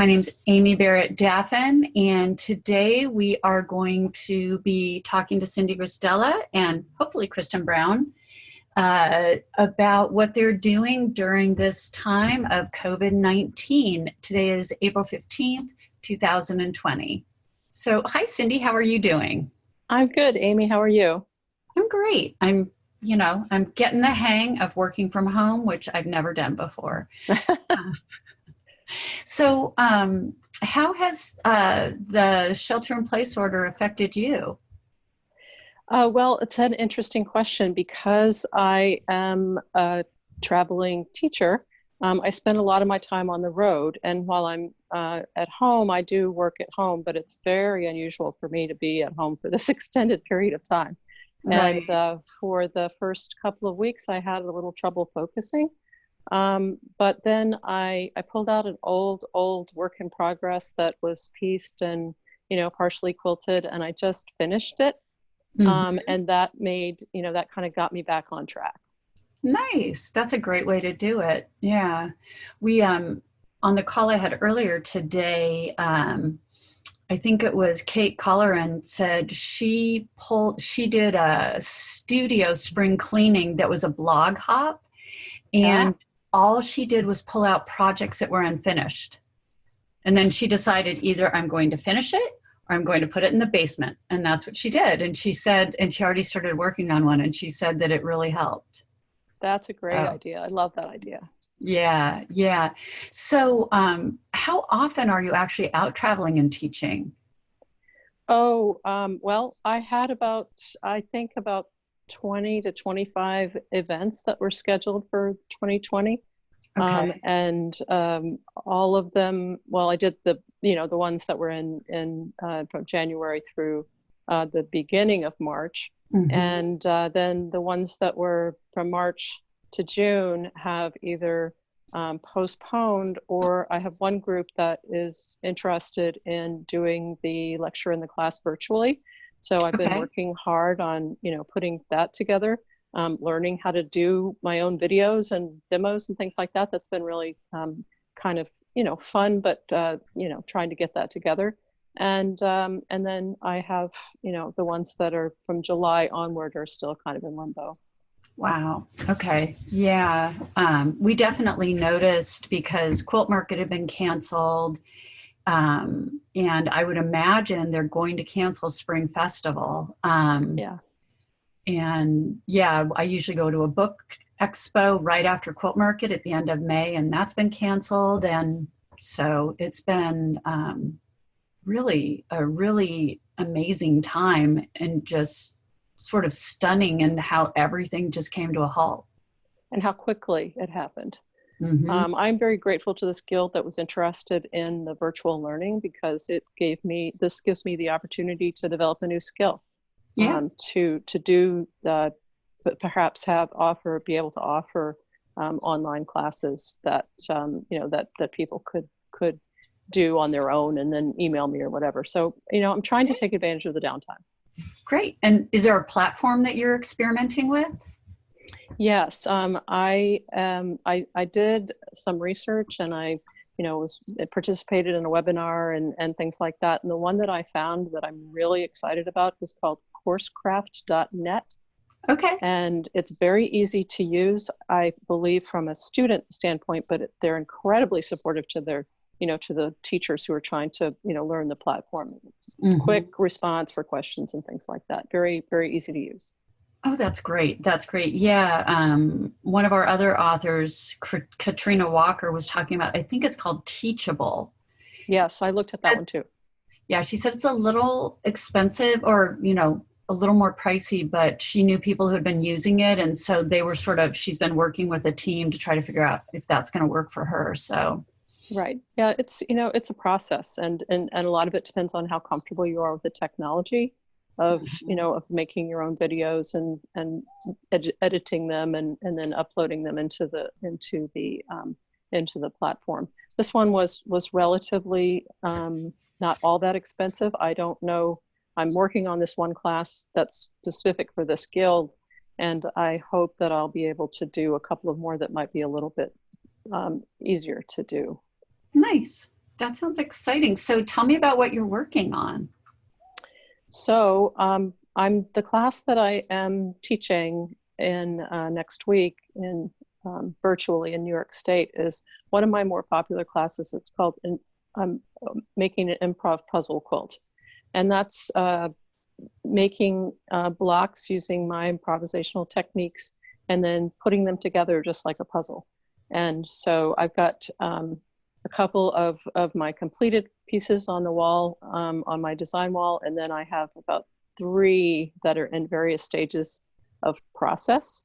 My name's Amy Barrett-Daffin, and today we are going to be talking to Cindy Ristella and hopefully Kristen Brown about what they're doing during this time of COVID-19. Today is April 15th, 2020. So, hi, Cindy. How are you doing? I'm good, Amy. How are you? I'm great. I'm getting the hang of working from home, which I've never done before. So, how has the shelter-in-place order affected you? Well, it's an interesting question because I am a traveling teacher. I spend a lot of my time on the road, and while I'm at home, I do work at home, but it's very unusual for me to be at home for this extended period of time. Right. And for the first couple of weeks, I had a little trouble focusing. But then I pulled out an old work in progress that was pieced and, partially quilted, and I just finished it. Mhm. And that made, that kind of got me back on track. Nice. That's a great way to do it. Yeah. We on the call I had earlier today, I think it was Kate Colleran said she did a studio spring cleaning that was a blog hop, Yeah, and all she did was pull out projects that were unfinished. And then she decided either I'm going to finish it or I'm going to put it in the basement. And that's what she did. And she said, and she already started working on one, and she said that it really helped. that's a great Oh, idea. I love that idea. yeah, yeah. So, how often are you actually out traveling and teaching? Oh, well, I had I think about 20 to 25 events that were scheduled for 2020. Okay. And all of them, well, I did the ones that were in from January through the beginning of March. Hmm. And then the ones that were from March to June have either postponed, or I have one group that is interested in doing the lecture in the class virtually. So I've been Okay. working hard on, putting that together, learning how to do my own videos and demos and things like that. That's been really kind of, fun, but, trying to get that together. And then I have, the ones that are from July onward are still kind of in limbo. Wow. Okay. Yeah. We definitely noticed because Quilt Market had been canceled. And I would imagine they're going to cancel Spring Festival. Yeah. And yeah, I usually go to a book expo right after Quilt Market at the end of May, and that's been canceled. And so it's been really a really amazing time and just sort of stunning in how everything just came to a halt. And how quickly it happened. Hmm. I'm very grateful to this guild that was interested in the virtual learning because this gives me the opportunity to develop a new skill, Yeah. to do the, but perhaps be able to offer online classes that, that people could do on their own and then email me or whatever. So, I'm trying to take advantage of the downtime. Great. And is there a platform that you're experimenting with? Yes, I did some research, and I, participated in a webinar and things like that. And the one that I found that I'm really excited about is called coursecraft.net. Okay. And it's very easy to use, I believe, from a student standpoint, but they're incredibly supportive to to the teachers who are trying to, learn the platform. Hmm. Quick response for questions and things like that. Very, very easy to use. Oh, that's great. That's great. Yeah. One of our other authors, Katrina Walker, was talking about, I think it's called Teachable. Yes, I looked at that one too. Yeah, she said it's a little expensive or, a little more pricey, but she knew people who had been using it. And so they were she's been working with a team to try to figure out if that's going to work for her. So, Right. Yeah, it's a process, and a lot of it depends on how comfortable you are with the technology of, mhm. of making your own videos and editing them and then uploading them into the platform. This one was relatively not all that expensive. I don't know. I'm working on this one class that's specific for this guild, and I hope that I'll be able to do a couple of more that might be a little bit easier to do. Nice. That sounds exciting. So tell me about what you're working on. So I'm the class that I am teaching in next week in virtually in New York State is one of my more popular classes. It's called I'm making an improv puzzle quilt, and that's making blocks using my improvisational techniques and then putting them together just like a puzzle. And so I've got a couple of my completed pieces on the wall, on my design wall, and then I have about 3 that are in various stages of process.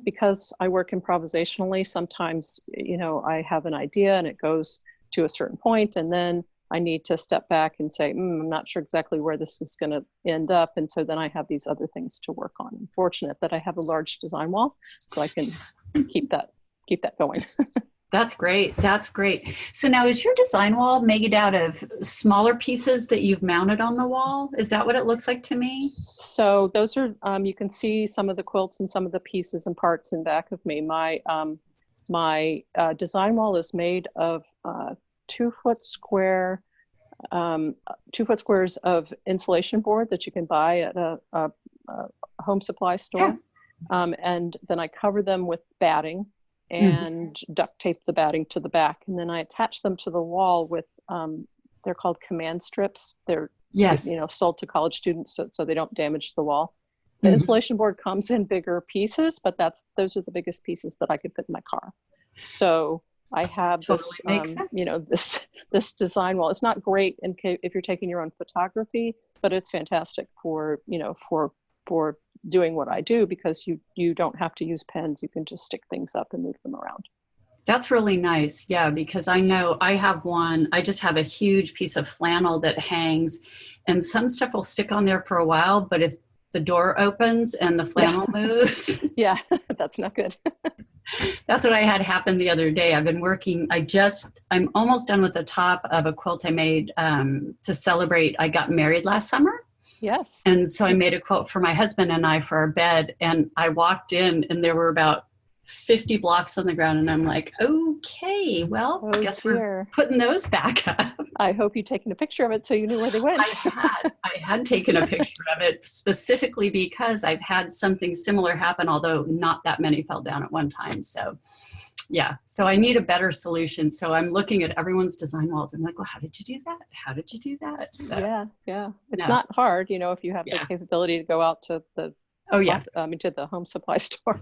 Because I work improvisationally, sometimes, I have an idea and it goes to a certain point, and then I need to step back and say, I'm not sure exactly where this is going to end up. And so then I have these other things to work on. I'm fortunate that I have a large design wall, so I can keep that going. That's great. That's great. So now is your design wall made out of smaller pieces that you've mounted on the wall? Is that what it looks like to me? So those are, you can see some of the quilts and some of the pieces and parts in back of me. My design wall is made of 2-foot square, 2-foot squares of insulation board that you can buy at a home supply store. Yeah. And then I cover them with batting and duct tape the batting to the back. And then I attach them to the wall with, they're called command strips. They're, sold to college students so they don't damage the wall. The insulation board comes in bigger pieces, but those are the biggest pieces that I could fit in my car. So I have this design wall. It's not great if you're taking your own photography, but it's fantastic for doing what I do, because you don't have to use pens. You can just stick things up and move them around. That's really nice. Yeah, because I know I have one. I just have a huge piece of flannel that hangs, and some stuff will stick on there for a while, but if the door opens and the flannel moves. Yeah, that's not good. That's what I had happen the other day. I've been working, I'm almost done with the top of a quilt I made to celebrate. I got married last summer. Yes. And so I made a quilt for my husband and I for our bed. And I walked in and there were about 50 blocks on the ground. And I'm like, okay, well, guess we're putting those back up. I hope you'd taken a picture of it so you knew where they went. I had taken a picture of it specifically because I've had something similar happen, although not that many fell down at one time. So yeah, so I need a better solution. So I'm looking at everyone's design walls. I'm like, well, how did you do that? How did you do that? So, yeah. It's not hard, if you have the capability to go out to the to the home supply store.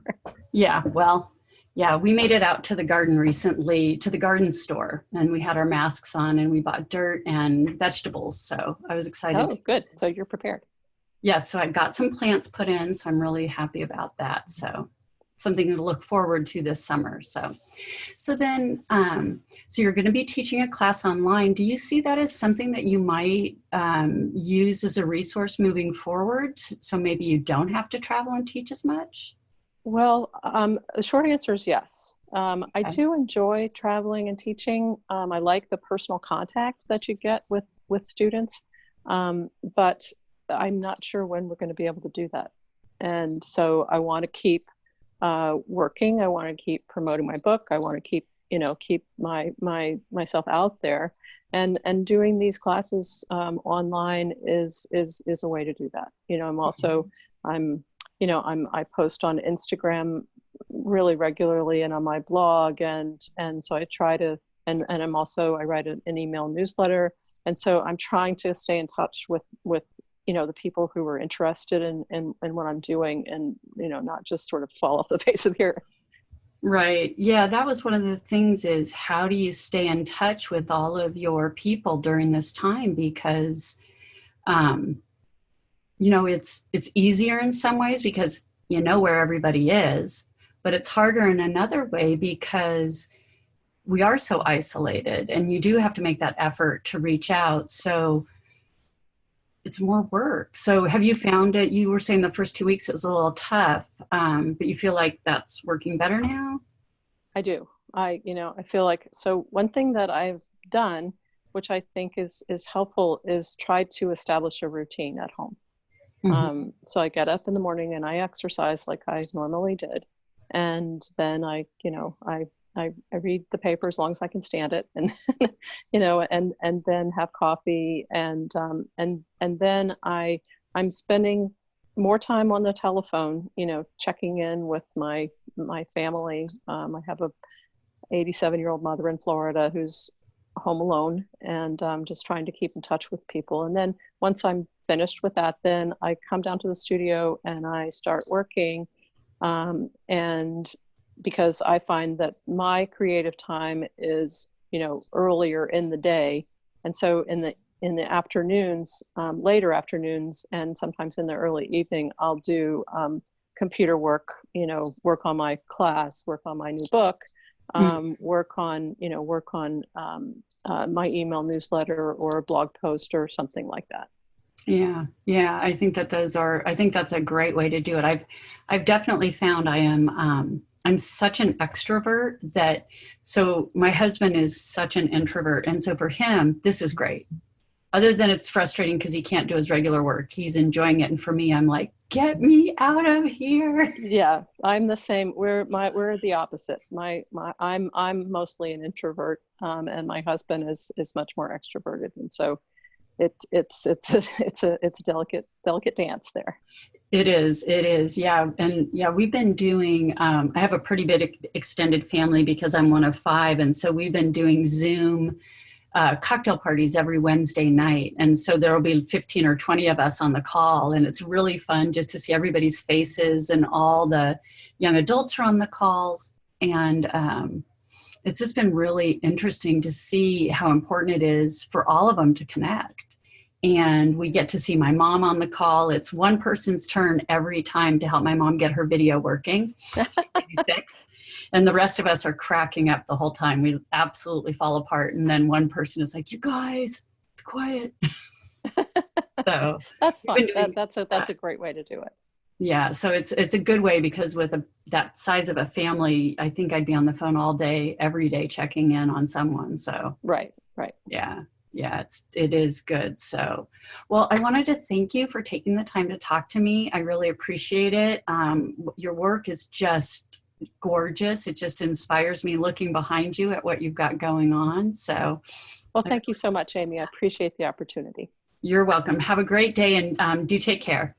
Yeah, well, yeah, we made it out to the garden recently, to the garden store, and we had our masks on and we bought dirt and vegetables. So I was excited. Oh, good. So you're prepared. Yeah, so I got some plants put in, so I'm really happy about that. So something to look forward to this summer. So then, so you're going to be teaching a class online. Do you see that as something that you might use as a resource moving forward? So maybe you don't have to travel and teach as much? Well, the short answer is yes. I do enjoy traveling and teaching. I like the personal contact that you get with students, but I'm not sure when we're going to be able to do that. And so I want to keep working. I want to keep promoting my book. I want to keep myself out there, and doing these classes online is a way to do that. I'm also I post on Instagram really regularly and on my blog, and so I try to and I write an email newsletter, and so I'm trying to stay in touch with the people who are interested in what I'm doing, and not just sort of fall off the face of the earth. Right. Yeah, that was one of the things, is how do you stay in touch with all of your people during this time? Because it's easier in some ways because you know where everybody is, but it's harder in another way because we are so isolated, and you do have to make that effort to reach out. So it's more work. So have you found it? You were saying the first 2 weeks it was a little tough, but you feel like that's working better now? I do. I feel like, so one thing that I've done, which I think is helpful, is try to establish a routine at home. So I get up in the morning and I exercise like I normally did. And then I I read the paper as long as I can stand it, and you know, and then have coffee, and then I'm spending more time on the telephone, you know, checking in with my family. I have a 87-year-old mother in Florida who's home alone, and just trying to keep in touch with people. And then once I'm finished with that, then I come down to the studio and I start working. And because I find that my creative time is, you know, earlier in the day, and so in the afternoons, later afternoons, and sometimes in the early evening, I'll do computer work, you know, work on my class, work on my new book, work on, you know, work on my email newsletter or a blog post or something like that. Yeah, yeah. I think that I think that's a great way to do it. I've definitely found I'm such an extrovert that, so my husband is such an introvert. And so for him, this is great. Other than it's frustrating because he can't do his regular work, he's enjoying it. And for me, I'm like, get me out of here. Yeah, I'm the same. We're the opposite. I'm mostly an introvert, and my husband is much more extroverted, and so it's a delicate dance there. It is. Yeah. And yeah, we've been doing, I have a pretty big extended family because I'm one of five. And so we've been doing Zoom cocktail parties every Wednesday night. And so there'll be 15 or 20 of us on the call. And it's really fun just to see everybody's faces, and all the young adults are on the calls. And it's just been really interesting to see how important it is for all of them to connect. And we get to see my mom on the call. It's one person's turn every time to help my mom get her video working. She's 86. And the rest of us are cracking up the whole time. We absolutely fall apart. And then one person is like, you guys, be quiet. So that's fun. That's a great way to do it. Yeah. So it's a good way, because with that size of a family, I think I'd be on the phone all day, every day, checking in on someone. So right. Yeah. Yeah, it is good. So, well, I wanted to thank you for taking the time to talk to me. I really appreciate it. Your work is just gorgeous. It just inspires me looking behind you at what you've got going on. So, well, thank you so much, Amy. I appreciate the opportunity. You're welcome. Have a great day, and do take care.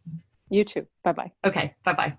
You too. Bye-bye. Okay. Bye-bye.